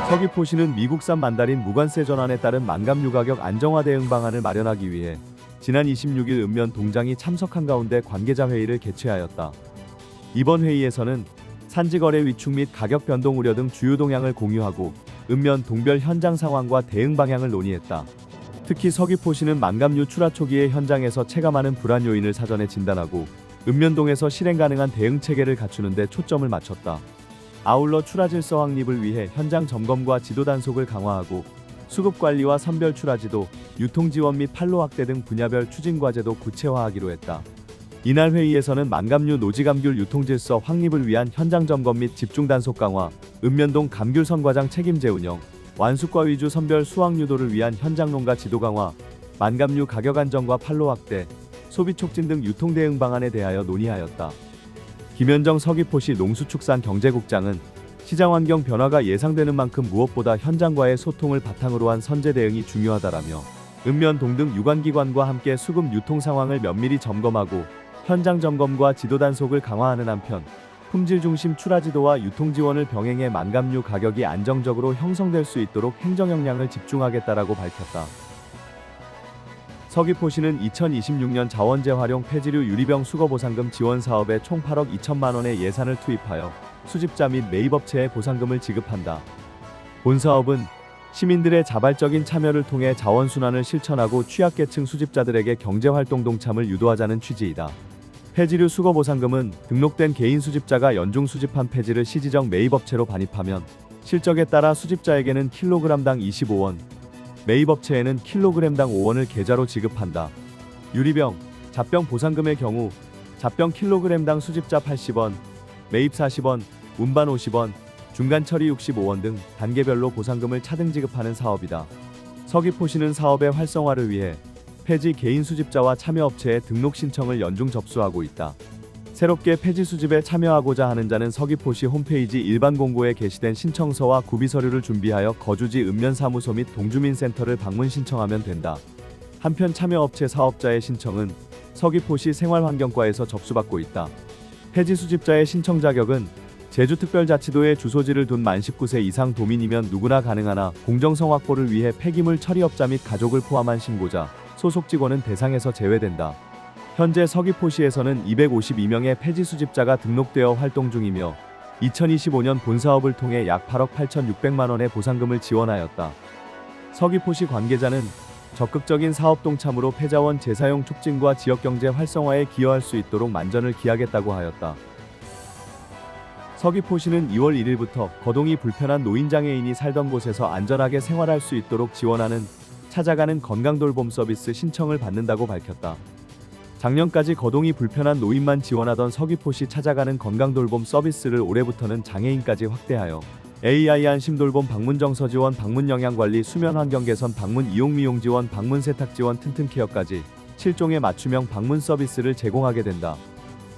서귀포시는 미국산 만다린 무관세 전환에 따른 만감류 가격 안정화 대응 방안을 마련하기 위해 지난 26일 읍면 동장이 참석한 가운데 관계자 회의를 개최하였다. 이번 회의에서는 산지거래 위축 및 가격 변동 우려 등 주요 동향을 공유하고 읍면 동별 현장 상황과 대응 방향을 논의했다. 특히 서귀포시는 만감류 출하 초기에 현장에서 체감하는 불안 요인을 사전에 진단하고 읍면동에서 실행 가능한 대응 체계를 갖추는 데 초점을 맞췄다. 아울러 출하 질서 확립을 위해 현장 점검과 지도 단속을 강화하고 수급 관리와 선별 출하 지도, 유통 지원 및 판로 확대 등 분야별 추진 과제도 구체화하기로 했다. 이날 회의에서는 만감류 노지감귤 유통 질서 확립을 위한 현장 점검 및 집중 단속 강화, 읍면동 감귤 선과장 책임제 운영, 완수과 위주 선별 수확 유도를 위한 현장 농가 지도 강화, 만감류 가격 안정과 판로 확대, 소비 촉진 등 유통 대응 방안에 대하여 논의하였다. 김현정 서귀포시 농수축산경제국장은 시장 환경 변화가 예상되는 만큼 무엇보다 현장과의 소통을 바탕으로 한 선제 대응이 중요하다라며 읍면동 등 유관기관과 함께 수급 유통 상황을 면밀히 점검하고 현장 점검과 지도 단속을 강화하는 한편 품질 중심 출하 지도와 유통 지원을 병행해 만감류 가격이 안정적으로 형성될 수 있도록 행정 역량을 집중하겠다라고 밝혔다. 서귀포시는 2026년 자원재활용 폐지류 유리병 수거보상금 지원 사업에 총 8억 2천만 원의 예산을 투입하여 수집자 및 매입업체에 보상금을 지급한다. 본 사업은 시민들의 자발적인 참여를 통해 자원순환을 실천하고 취약계층 수집자들에게 경제활동 동참을 유도하자는 취지이다. 폐지류 수거보상금은 등록된 개인 수집자가 연중 수집한 폐지를 시지적 매입업체로 반입하면 실적에 따라 수집자에게는 킬로그램당 25원, 매입업체에는 킬로그램당 5원을 계좌로 지급한다. 유리병, 잡병 보상금의 경우 잡병 킬로그램당 수집자 80원, 매입 40원, 운반 50원, 중간 처리 65원 등 단계별로 보상금을 차등 지급하는 사업이다. 서귀포시는 사업의 활성화를 위해 폐지 개인 수집자와 참여업체의 등록 신청을 연중 접수하고 있다. 새롭게 폐지 수집에 참여하고자 하는 자는 서귀포시 홈페이지 일반 공고에 게시된 신청서와 구비서류를 준비하여 거주지 읍면사무소 및 동주민센터를 방문 신청하면 된다. 한편 참여업체 사업자의 신청은 서귀포시 생활환경과에서 접수받고 있다. 폐지 수집자의 신청 자격은 제주특별자치도에 주소지를 둔 만 19세 이상 도민이면 누구나 가능하나 공정성 확보를 위해 폐기물 처리업자 및 가족을 포함한 신고자, 소속 직원은 대상에서 제외된다. 현재 서귀포시에서는 252명의 폐지 수집자가 등록되어 활동 중이며 2025년 본사업을 통해 약 8억 8,600만 원의 보상금을 지원하였다. 서귀포시 관계자는 적극적인 사업 동참으로 폐자원 재사용 촉진과 지역경제 활성화에 기여할 수 있도록 만전을 기하겠다고 하였다. 서귀포시는 2월 1일부터 거동이 불편한 노인장애인이 살던 곳에서 안전하게 생활할 수 있도록 지원하는 찾아가는 건강돌봄 서비스 신청을 받는다고 밝혔다. 작년까지 거동이 불편한 노인만 지원하던 서귀포시 찾아가는 건강돌봄 서비스를 올해부터는 장애인까지 확대하여 AI 안심돌봄 방문정서 지원, 방문 영양관리, 수면 환경 개선, 방문 이용 미용 지원, 방문 세탁 지원, 튼튼 케어까지 7종의 맞춤형 방문 서비스를 제공하게 된다.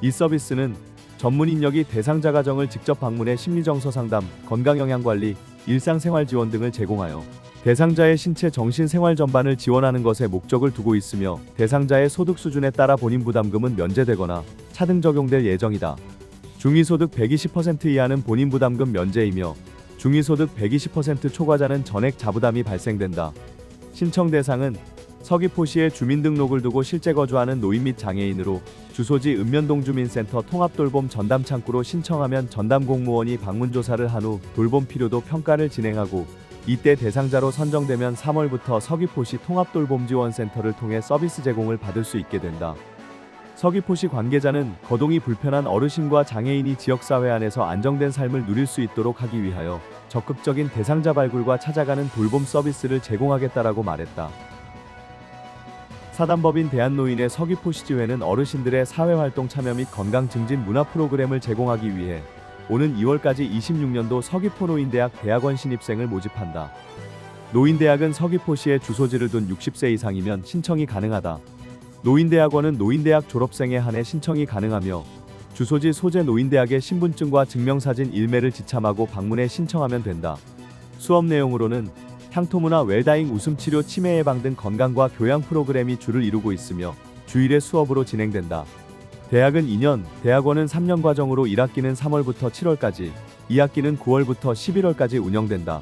이 서비스는 전문 인력이 대상자 가정을 직접 방문해 심리정서 상담, 건강영양관리, 일상생활 지원 등을 제공하여 대상자의 신체 정신 생활 전반을 지원하는 것에 목적을 두고 있으며 대상자의 소득 수준에 따라 본인 부담금은 면제되거나 차등 적용될 예정이다. 중위소득 120% 이하는 본인 부담금 면제이며 중위소득 120% 초과자는 전액 자부담이 발생된다. 신청 대상은 서귀포시에 주민등록을 두고 실제 거주하는 노인 및 장애인으로 주소지 읍면동주민센터 통합돌봄 전담창구로 신청하면 전담 공무원이 방문조사를 한 후 돌봄 필요도 평가를 진행하고 이때 대상자로 선정되면 3월부터 서귀포시 통합돌봄지원센터를 통해 서비스 제공을 받을 수 있게 된다. 서귀포시 관계자는 거동이 불편한 어르신과 장애인이 지역사회 안에서 안정된 삶을 누릴 수 있도록 하기 위하여 적극적인 대상자 발굴과 찾아가는 돌봄 서비스를 제공하겠다라고 말했다. 사단법인 대한노인의 서귀포시지회는 어르신들의 사회활동 참여 및 건강 증진 문화 프로그램을 제공하기 위해 오는 2월까지 26년도 서귀포노인대학 대학원 신입생을 모집한다. 노인대학은 서귀포시에 주소지를 둔 60세 이상이면 신청이 가능하다. 노인대학원은 노인대학 졸업생에 한해 신청이 가능하며 주소지 소재 노인대학의 신분증과 증명사진 일매를 지참하고 방문해 신청하면 된다. 수업 내용으로는 향토문화 웰다잉 웃음치료 치매 예방 등 건강과 교양 프로그램이 주를 이루고 있으며 주일에 수업으로 진행된다. 대학은 2년, 대학원은 3년 과정으로 1학기는 3월부터 7월까지, 2학기는 9월부터 11월까지 운영된다.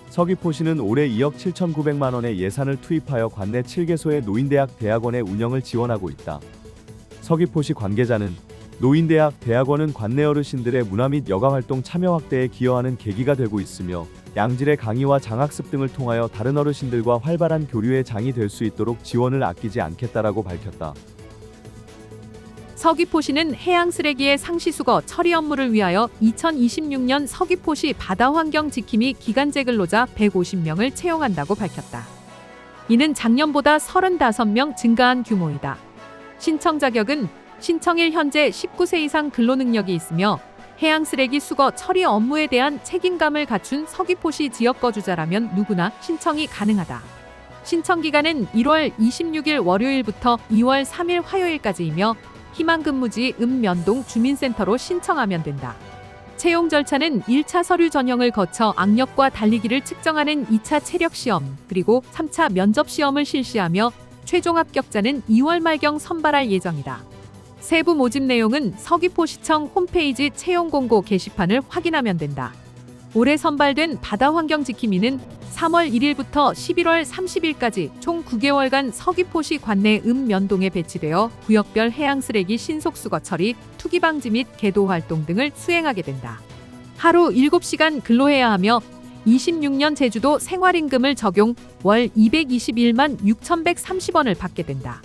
서귀포시는 올해 2억 7,900만 원의 예산을 투입하여 관내 7개소의 노인대학 대학원의 운영을 지원하고 있다. 서귀포시 관계자는 노인대학 대학원은 관내 어르신들의 문화 및 여가활동 참여 확대에 기여하는 계기가 되고 있으며 양질의 강의와 장학습 등을 통하여 다른 어르신들과 활발한 교류의 장이 될 수 있도록 지원을 아끼지 않겠다라고 밝혔다. 서귀포시는 해양 쓰레기의 상시수거 처리 업무를 위하여 2026년 서귀포시 바다환경 지킴이 기간제 근로자 150명을 채용한다고 밝혔다. 이는 작년보다 35명 증가한 규모이다. 신청 자격은 신청일 현재 19세 이상 근로 능력이 있으며 해양 쓰레기 수거 처리 업무에 대한 책임감을 갖춘 서귀포시 지역 거주자라면 누구나 신청이 가능하다. 신청 기간은 1월 26일 월요일부터 2월 3일 화요일까지이며 희망근무지 읍면동 주민센터로 신청하면 된다. 채용 절차는 1차 서류 전형을 거쳐 악력과 달리기를 측정하는 2차 체력 시험, 그리고 3차 면접 시험을 실시하며 최종 합격자는 2월 말경 선발할 예정이다. 세부 모집 내용은 서귀포시청 홈페이지 채용 공고 게시판을 확인하면 된다. 올해 선발된 바다환경지킴이는 3월 1일부터 11월 30일까지 총 9개월간 서귀포시 관내 읍면동에 배치되어 구역별 해양 쓰레기 신속수거 처리, 투기 방지 및 계도 활동 등을 수행하게 된다. 하루 7시간 근로해야 하며 26년 제주도 생활임금을 적용 월 221만 6,130원을 받게 된다.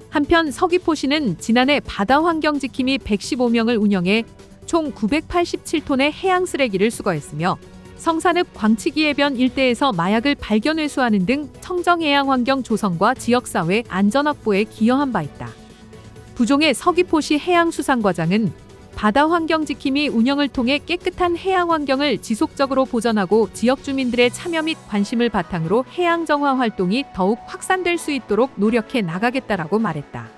한편 서귀포시는 지난해 바다환경지킴이 115명을 운영해 총 987톤의 해양 쓰레기를 수거했으며 성산읍 광치기해변 일대에서 마약을 발견 회수하는 등 청정해양환경 조성과 지역사회 안전 확보에 기여한 바 있다. 부종의 서귀포시 해양수산과장은 바다환경지킴이 운영을 통해 깨끗한 해양환경을 지속적으로 보전하고 지역 주민들의 참여 및 관심을 바탕으로 해양정화 활동이 더욱 확산될 수 있도록 노력해 나가겠다라고 말했다.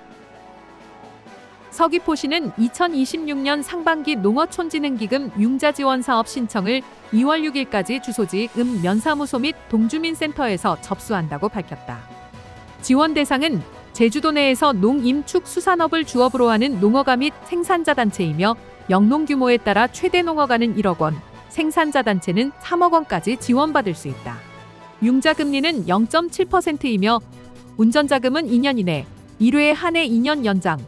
서귀포시는 2026년 상반기 농어촌진흥기금 융자지원사업 신청을 2월 6일까지 주소지 면사무소 및 동주민센터에서 접수한다고 밝혔다. 지원 대상은 제주도 내에서 농임축수산업을 주업으로 하는 농어가 및 생산자 단체이며 영농 규모에 따라 최대 농어가는 1억 원, 생산자 단체는 3억 원까지 지원받을 수 있다. 융자 금리는 0.7%이며 운전자금은 2년 이내, 1회 한해 2년 연장,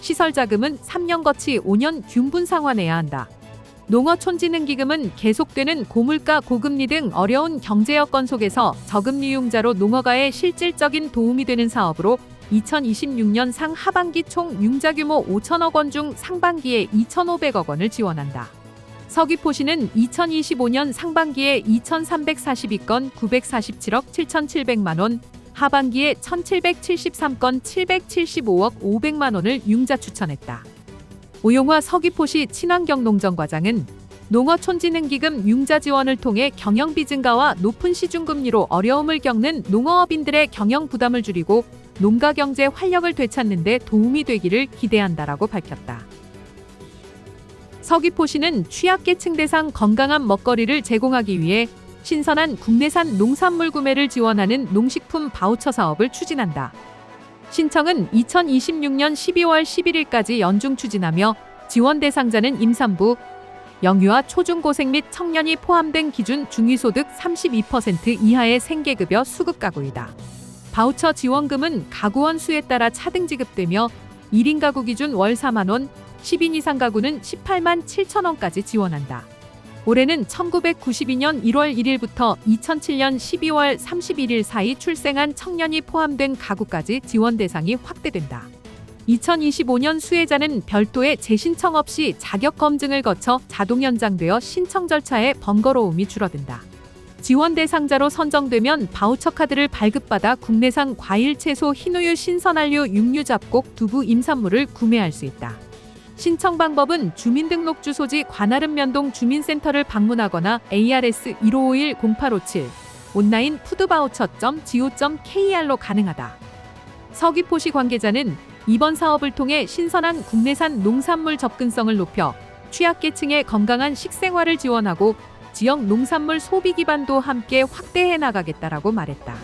시설자금은 3년 거치 5년 균분 상환해야 한다. 농어촌진흥기금은 계속되는 고물가 고금리 등 어려운 경제 여건 속에서 저금리 융자로 농어가에 실질적인 도움이 되는 사업으로 2026년 상하반기 총 융자 규모 5천억 원 중 상반기에 2,500억 원을 지원한다. 서귀포시는 2025년 상반기에 2,342건 947억 7,700만 원, 하반기에 1,773건 775억 500만 원을 융자 추천했다. 오용화 서귀포시 친환경농정과장은 농어촌진흥기금 융자 지원을 통해 경영비 증가와 높은 시중금리로 어려움을 겪는 농어업인들의 경영 부담을 줄이고 농가 경제 활력을 되찾는 데 도움이 되기를 기대한다라고 밝혔다. 서귀포시는 취약계층 대상 건강한 먹거리를 제공하기 위해 신선한 국내산 농산물 구매를 지원하는 농식품 바우처 사업을 추진한다. 신청은 2026년 12월 11일까지 연중 추진하며 지원 대상자는 임산부, 영유아 초중고생 및 청년이 포함된 기준 중위소득 32% 이하의 생계급여 수급 가구이다. 바우처 지원금은 가구원 수에 따라 차등 지급되며 1인 가구 기준 월 4만 원, 10인 이상 가구는 18만 7천 원까지 지원한다. 올해는 1992년 1월 1일부터 2007년 12월 31일 사이 출생한 청년이 포함된 가구까지 지원 대상이 확대된다. 2025년 수혜자는 별도의 재신청 없이 자격 검증을 거쳐 자동 연장되어 신청 절차의 번거로움이 줄어든다. 지원 대상자로 선정되면 바우처 카드를 발급받아 국내산 과일, 채소, 흰우유, 신선한류, 육류, 잡곡, 두부, 임산물을 구매할 수 있다. 신청 방법은 주민등록 주소지 관할읍면동 주민센터를 방문하거나 ARS 1551-0857 온라인 푸드바우처.go.kr로 가능하다. 서귀포시 관계자는 이번 사업을 통해 신선한 국내산 농산물 접근성을 높여 취약계층의 건강한 식생활을 지원하고 지역 농산물 소비 기반도 함께 확대해 나가겠다라고 말했다.